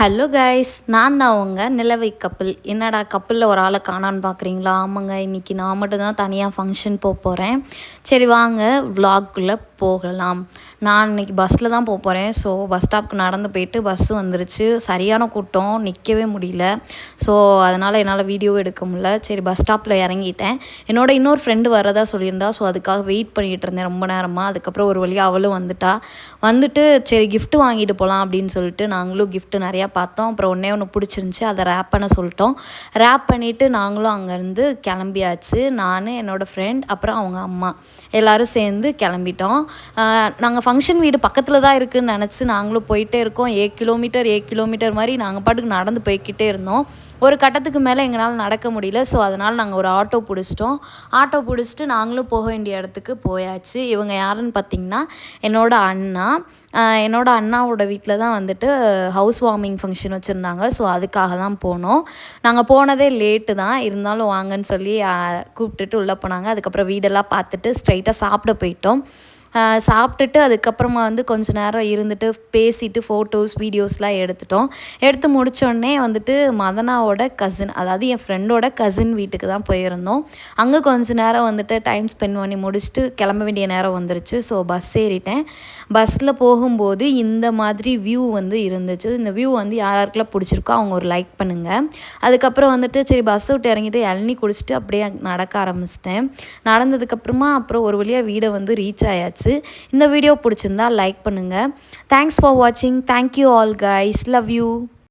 Hello guys, நான் தான் உங்க நிலவை கப்பிள். என்னடா கப்பிளில் ஒரு ஆளை காணான்னு பார்க்குறீங்களா? ஆமாங்க, இன்றைக்கி நான் மட்டும்தான் தனியாக ஃபங்க்ஷன் போகிறேன். சரி வாங்க விலாக்குள்ளே போகலாம். நான் இன்றைக்கி பஸ்ஸில் தான் போகிறேன். ஸோ பஸ் ஸ்டாப்க்கு நடந்து போயிட்டு பஸ்ஸு வந்துருச்சு. சரியான கூட்டம், நிற்கவே முடியல. ஸோ அதனால் என்னால் வீடியோவும் எடுக்க முடியல. சரி பஸ் ஸ்டாப்பில் இறங்கிட்டேன். என்னோட இன்னொரு ஃப்ரெண்டு வரதா சொல்லியிருந்தா. ஸோ அதுக்காக வெயிட் பண்ணிகிட்டு இருந்தேன் ரொம்ப நேரமாக. அதுக்கப்புறம் ஒரு வழியாக அவளும் வந்துட்டு சரி கிஃப்ட் வாங்கிட்டு போகலாம் அப்படின்னு சொல்லிட்டு நாங்களும் கிஃப்ட்டு நிறையா பார்த்தோம். அப்புறம் ஒன்று பிடிச்சிருந்துச்சி, அதை ரேப் பண்ண சொல்லிட்டோம். ரேப் பண்ணிவிட்டு நாங்களும் அங்கேருந்து கிளம்பியாச்சு. நான், என்னோடய ஃப்ரெண்ட், அப்புறம் அவங்க அம்மா எல்லோரும் சேர்ந்து கிளம்பிட்டோம். நாங்கள் ஃபங்க்ஷன் வீடு பக்கத்தில் தான் இருக்குதுன்னு நினச்சி நாங்களும் போயிட்டே இருக்கோம். 7 கிலோமீட்டர் மாதிரி நாங்கள் பாட்டுக்கு நடந்து போய்கிட்டே இருந்தோம். ஒரு கட்டத்துக்கு மேலே எங்களால் நடக்க முடியல. ஸோ அதனால் நாங்கள் ஒரு ஆட்டோ பிடிச்சிட்டோம். ஆட்டோ பிடிச்சிட்டு நாங்களும் போக வேண்டிய இடத்துக்கு போயாச்சு. இவங்க யாருன்னு பார்த்திங்கன்னா என்னோட அண்ணாவோட வீட்டில் தான் வந்துட்டு ஹவுஸ் வார்மிங் ஃபங்க்ஷன் வச்சுருந்தாங்க. ஸோ அதுக்காக தான் போனோம். நாங்கள் போனதே லேட்டு தான், இருந்தாலும் வாங்கன்னு சொல்லி கூப்பிட்டுட்டு உள்ளே போனாங்க. அதுக்கப்புறம் வீடெல்லாம் பார்த்துட்டு ஸ்ட்ரைட்டாக சாப்பிட போயிட்டோம். சாப்பிட்டுட்டு அதுக்கப்புறமா கொஞ்ச நேரம் இருந்துட்டு பேசிட்டு ஃபோட்டோஸ் வீடியோஸ்லாம் எடுத்து முடித்தோடனே வந்துட்டு மதனாவோட கசின், அதாவது என் ஃப்ரெண்டோட கசின் வீட்டுக்கு தான் போயிருந்தோம். அங்கே கொஞ்ச நேரம் வந்துட்டு டைம் ஸ்பெண்ட் பண்ணி முடிச்சுட்டு கிளம்ப வேண்டிய நேரம் வந்துருச்சு. ஸோ பஸ் ஏறிட்டேன். பஸ்ஸில் போகும்போது இந்த மாதிரி வியூ இருந்துச்சு. இந்த வியூ யாருக்கெல்லாம் பிடிச்சிருக்கோ அவங்க ஒரு லைக் பண்ணுங்கள். அதுக்கப்புறம் வந்துட்டு சரி பஸ்ஸை விட்டு இறங்கிட்டு இளநீ குடிச்சிட்டு அப்படியே நடக்க ஆரம்பிச்சிட்டேன். நடந்ததுக்கப்புறமா அப்புறம் ஒரு வழியாக வீடை ரீச் ஆயாச்சு. இந்த வீடியோ பிடிச்சிருந்தா லைக் பண்ணுங்கள். தேங்க்ஸ் ஃபார் வாட்சிங். Thank you all guys. Love you.